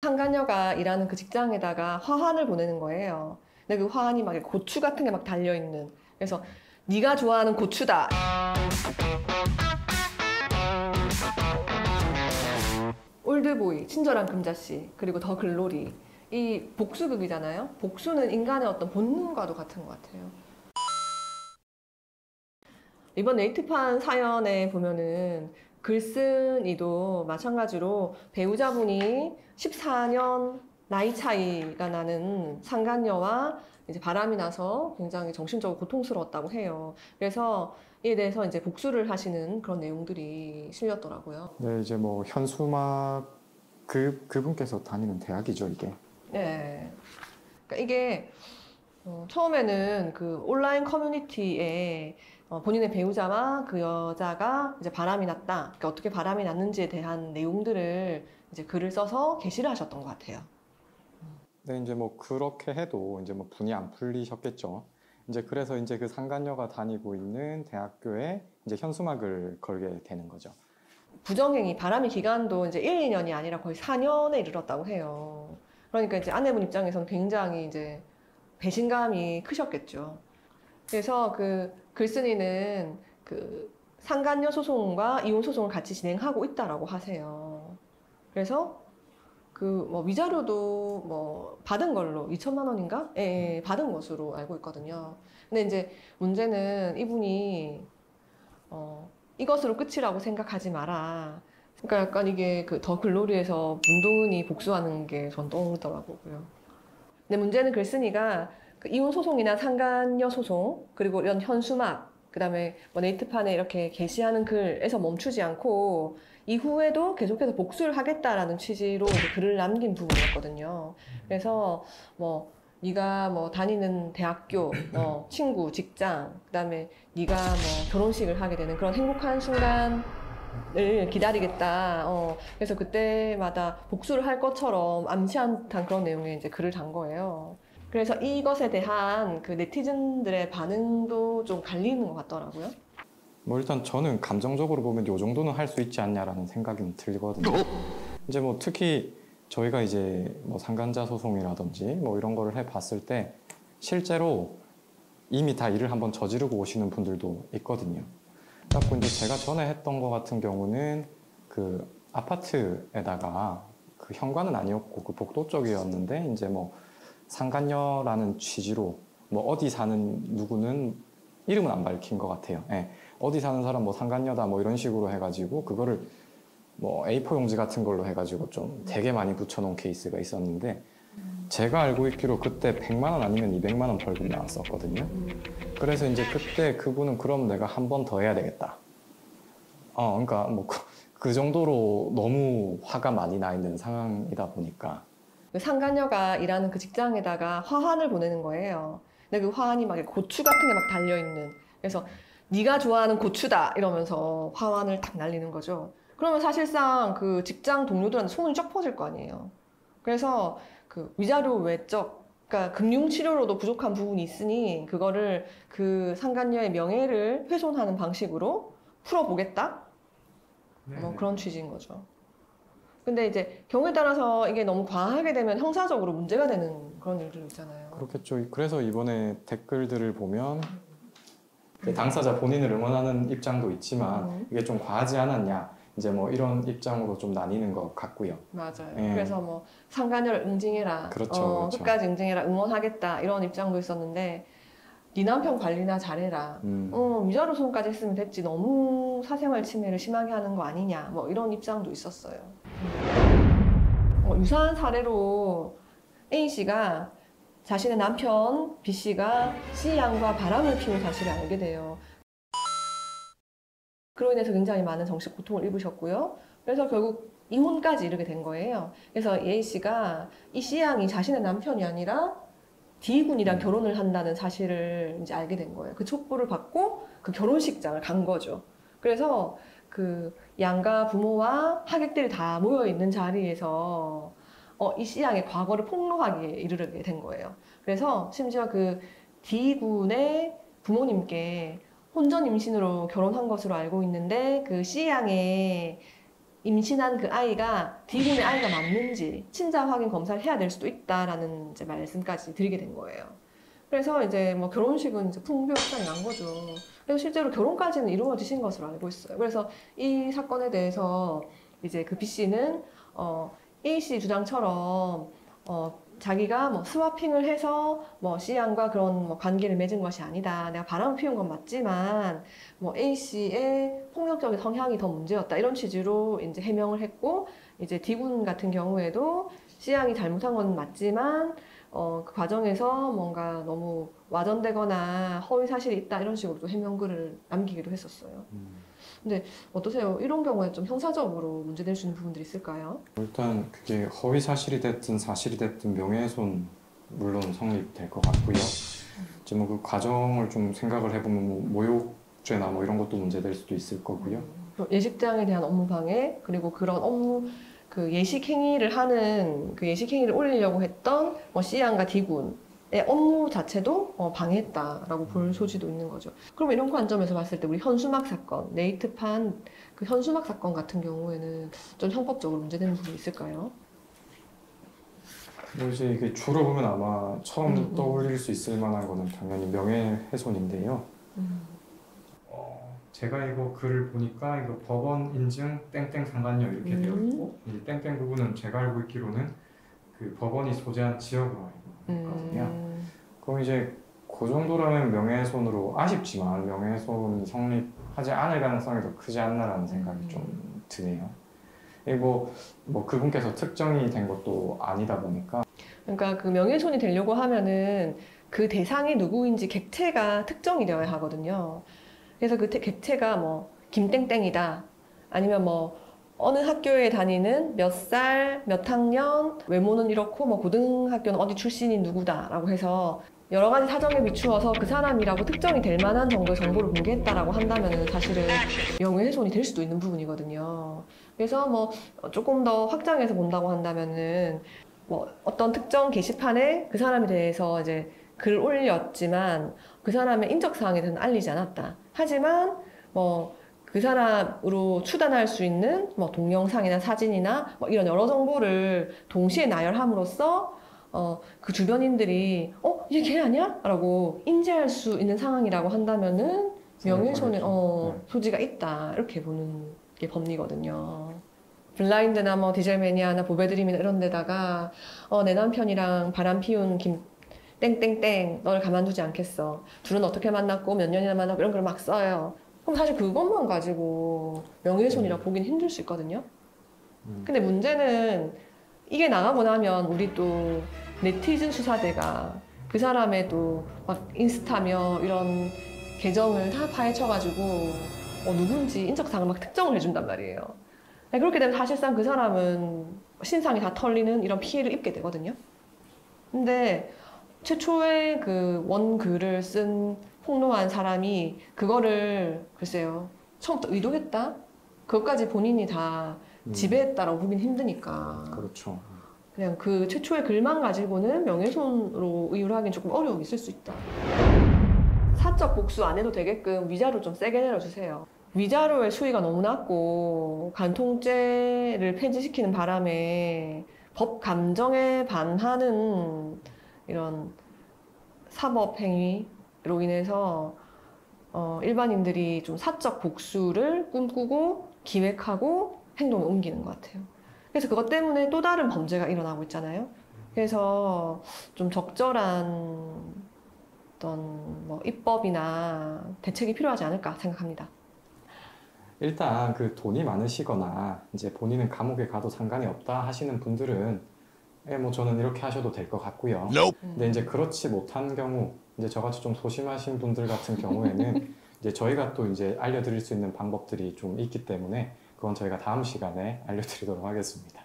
상간녀가 일하는 그 직장에다가 화환을 보내는 거예요. 근데 그 화환이 막 고추 같은 게 막 달려있는. 그래서 네가 좋아하는 고추다. 올드보이, 친절한 금자씨, 그리고 더 글로리. 이 복수극이잖아요. 복수는 인간의 어떤 본능과도 같은 것 같아요. 이번 네이트판 사연에 보면은 글쓴이도 마찬가지로 배우자분이 14년 나이 차이가 나는 상간녀와 이제 바람이 나서 굉장히 정신적으로 고통스러웠다고 해요. 그래서 이에 대해서 이제 복수를 하시는 그런 내용들이 실렸더라고요. 네, 이제 뭐 현수막 그분께서 다니는 대학이죠, 이게. 네. 그러니까 이게 처음에는 그 온라인 커뮤니티에 본인의 배우자와 그 여자가 이제 바람이 났다. 그러니까 어떻게 바람이 났는지에 대한 내용들을 이제 글을 써서 게시를 하셨던 것 같아요. 네, 이제 뭐 그렇게 해도 이제 뭐 분이 안 풀리셨겠죠. 이제 그래서 이제 그 상간녀가 다니고 있는 대학교에 이제 현수막을 걸게 되는 거죠. 부정행위, 바람이 기간도 이제 1, 2년이 아니라 거의 4년에 이르렀다고 해요. 그러니까 이제 아내분 입장에서는 굉장히 이제 배신감이 크셨겠죠. 그래서 그 글쓴이는 그 상간녀 소송과 이혼 소송을 같이 진행하고 있다라고 하세요. 그래서 그 뭐 위자료도 뭐 받은 걸로 2천만 원인가? 예, 받은 것으로 알고 있거든요. 근데 이제 문제는 이분이 이것으로 끝이라고 생각하지 마라. 그러니까 약간 이게 그 더 글로리에서 문도은이 복수하는 게 전 떠오르더라고요. 근데 문제는 글쓴이가 그 이혼 소송이나 상간녀 소송, 그리고 이런 현수막, 그다음에 뭐 네이트판에 이렇게 게시하는 글에서 멈추지 않고 이후에도 계속해서 복수를 하겠다라는 취지로 이제 글을 남긴 부분이었거든요. 그래서 뭐 네가 뭐 다니는 대학교, 뭐 친구, 직장, 그다음에 네가 뭐 결혼식을 하게 되는 그런 행복한 순간을 기다리겠다. 그래서 그때마다 복수를 할 것처럼 암시한 듯한 그런 내용의 이제 글을 단 거예요. 그래서 이것에 대한 그 네티즌들의 반응도 좀 갈리는 것 같더라고요. 뭐 일단 저는 감정적으로 보면 이 정도는 할 수 있지 않냐라는 생각이 들거든요. 이제 뭐 특히 저희가 이제 뭐 상간자 소송이라든지 뭐 이런 거를 해봤을 때 실제로 이미 다 일을 한번 저지르고 오시는 분들도 있거든요. 그래서 이제 제가 전에 했던 거 같은 경우는 그 아파트에다가 그 현관은 아니었고 그 복도 쪽이었는데 이제 뭐 상간녀라는 취지로 뭐 어디 사는 누구는 이름은 안 밝힌 것 같아요. 예. 어디 사는 사람 뭐 상간녀다 뭐 이런 식으로 해가지고 그거를 뭐 A4 용지 같은 걸로 해가지고 좀 되게 많이 붙여놓은 케이스가 있었는데 제가 알고 있기로 그때 100만 원 아니면 200만 원 벌금 나왔었거든요. 그래서 이제 그때 그분은 그럼 내가 한 번 더 해야 되겠다. 그러니까 뭐 그 정도로 너무 화가 많이 나 있는 상황이다 보니까 그 상간녀가 일하는 그 직장에다가 화환을 보내는 거예요. 근데 그 화환이 막 고추 같은 게 막 달려있는. 그래서 네가 좋아하는 고추다 이러면서 화환을 탁 날리는 거죠. 그러면 사실상 그 직장 동료들한테 소문이 쫙 퍼질 거 아니에요. 그래서 그 위자료 외적, 그러니까 금융치료로도 부족한 부분이 있으니 그거를 그 상간녀의 명예를 훼손하는 방식으로 풀어보겠다? 뭐 그런 취지인 거죠. 근데 이제 경우에 따라서 이게 너무 과하게 되면 형사적으로 문제가 되는 그런 일들 있잖아요. 그렇겠죠. 그래서 이번에 댓글들을 보면 당사자 본인을 응원하는 입장도 있지만 이게 좀 과하지 않았냐 이제 뭐 이런 입장으로 좀 나뉘는 것 같고요. 맞아요. 예. 그래서 뭐 상간녀를 응징해라, 그렇죠. 끝까지 응징해라, 응원하겠다 이런 입장도 있었는데 네 남편 관리나 잘해라. 위자료 소송까지 했으면 됐지. 너무 사생활 침해를 심하게 하는 거 아니냐. 뭐 이런 입장도 있었어요. 유사한 사례로 A씨가 자신의 남편 B씨가 C양과 바람을 피운 사실을 알게 돼요. 그로 인해서 굉장히 많은 정신 고통을 입으셨고요. 그래서 결국 이혼까지 이르게 된 거예요. 그래서 A씨가 이 C양이 자신의 남편이 아니라 D군이랑 결혼을 한다는 사실을 이제 알게 된 거예요. 그 촉구를 받고 그 결혼식장을 간 거죠. 그래서 그 양가 부모와 하객들이 다 모여 있는 자리에서 이 C양의 과거를 폭로하기에 이르게 된 거예요. 그래서 심지어 그 D군의 부모님께 혼전 임신으로 결혼한 것으로 알고 있는데 그 C양의 임신한 그 아이가 D군의 아이가 맞는지 친자 확인 검사를 해야 될 수도 있다라는 이제 말씀까지 드리게 된 거예요. 그래서 이제 뭐 결혼식은 이제 풍비박산이 난 거죠. 그래서 실제로 결혼까지는 이루어지신 것으로 알고 있어요. 그래서 이 사건에 대해서 이제 그 B 씨는 A 씨 주장처럼 자기가 뭐 스와핑을 해서 뭐 C양과 그런 뭐 관계를 맺은 것이 아니다. 내가 바람을 피운 건 맞지만 뭐 A 씨의 폭력적인 성향이 더 문제였다. 이런 취지로 이제 해명을 했고, 이제 D군 같은 경우에도 C양이 잘못한 건 맞지만 그 과정에서 뭔가 너무 와전되거나 허위 사실이 있다 이런 식으로 또 해명글을 남기기도 했었어요. 근데 어떠세요? 이런 경우에 좀 형사적으로 문제될 수 있는 부분들이 있을까요? 일단 그게 허위 사실이 됐든 사실이 됐든 명예훼손 물론 성립될 것 같고요. 이제 뭐 그 과정을 좀 생각을 해보면 뭐 모욕죄나 뭐 이런 것도 문제될 수도 있을 거고요. 예식장에 대한 업무 방해, 그리고 그런 업무 그 예식 행위를 하는 그 예식 행위를 올리려고 했던 뭐 C양과 D군의 업무 자체도 방해했다라고 볼 소지도 있는 거죠. 그럼 이런 관점에서 봤을 때 우리 현수막 사건, 네이트판 그 현수막 사건 같은 경우에는 좀 형법적으로 문제되는 부분이 있을까요? 뭐 이제 이게 주로 보면 아마 처음 떠올릴 수 있을 만한 거는 당연히 명예훼손인데요. 제가 이거 글을 보니까 이거 법원 인증 땡땡 상관녀 이렇게 되어 있고, 이 땡땡 부분은 제가 알고 있기로는 그 법원이 소재한 지역으로 알고 있거든요. 그럼 이제 그 정도라면 명예훼손으로 아쉽지만 명예훼손이 성립하지 않을 가능성이 더 크지 않나라는 생각이 좀 드네요. 뭐 그분께서 특정이 된 것도 아니다 보니까. 그러니까 그 명예훼손이 되려고 하면은 그 대상이 누구인지 객체가 특정이 되어야 하거든요. 그래서 그 객체가 뭐 김땡땡이다, 아니면 뭐 어느 학교에 다니는 몇 살, 몇 학년, 외모는 이렇고 뭐 고등학교는 어디 출신이 누구다라고 해서 여러 가지 사정에 비추어서 그 사람이라고 특정이 될 만한 정도의 정보를 공개했다라고 한다면은 사실은 명예훼손이 될 수도 있는 부분이거든요. 그래서 뭐 조금 더 확장해서 본다고 한다면은 뭐 어떤 특정 게시판에 그 사람에 대해서 이제 글을 올렸지만 그 사람의 인적 사항에 대해서는 알리지 않았다. 하지만 뭐 그 사람으로 추단할 수 있는 뭐 동영상이나 사진이나 뭐 이런 여러 정보를 동시에 나열함으로써 그 주변인들이 이게 걔 아니야? 라고 인지할 수 있는 상황이라고 한다면은 명예훼손의 소지가 있다, 이렇게 보는 게 법리거든요. 블라인드나 뭐 디젤매니아나 보배드림이나 이런 데다가 내 남편이랑 바람 피운 김 땡땡땡 너를 가만두지 않겠어, 둘은 어떻게 만났고 몇 년이나 만났고 이런 걸 막 써요. 그럼 사실 그것만 가지고 명예훼손이라 보긴 힘들 수 있거든요. 근데 문제는 이게 나가고 나면 우리 또 네티즌 수사대가 그 사람의 또 막 인스타며 이런 계정을 다 파헤쳐가지고 누군지 인적사항을 막 특정을 해준단 말이에요. 그렇게 되면 사실상 그 사람은 신상이 다 털리는 이런 피해를 입게 되거든요. 근데 최초에 그 원글을 쓴 폭로한 사람이 그거를 글쎄요, 처음부터 의도했다? 그것까지 본인이 다 지배했다라고 보긴 힘드니까. 그렇죠. 그냥 그 최초의 글만 가지고는 명예훼손으로 의유를 하긴 조금 어려움이 있을 수 있다. 사적 복수 안 해도 되게끔 위자료 좀 세게 내려주세요. 위자료의 수위가 너무 낮고 간통죄를 폐지시키는 바람에 법 감정에 반하는 이런 사법 행위로 인해서 일반인들이 좀 사적 복수를 꿈꾸고 기획하고 행동을 옮기는 것 같아요. 그래서 그것 때문에 또 다른 범죄가 일어나고 있잖아요. 그래서 좀 적절한 어떤 뭐 입법이나 대책이 필요하지 않을까 생각합니다. 일단 그 돈이 많으시거나 이제 본인은 감옥에 가도 상관이 없다 하시는 분들은 뭐 저는 이렇게 하셔도 될 것 같고요. 근데 이제 그렇지 못한 경우, 이제 저같이 좀 소심하신 분들 같은 경우에는 이제 저희가 또 이제 알려드릴 수 있는 방법들이 좀 있기 때문에 그건 저희가 다음 시간에 알려드리도록 하겠습니다.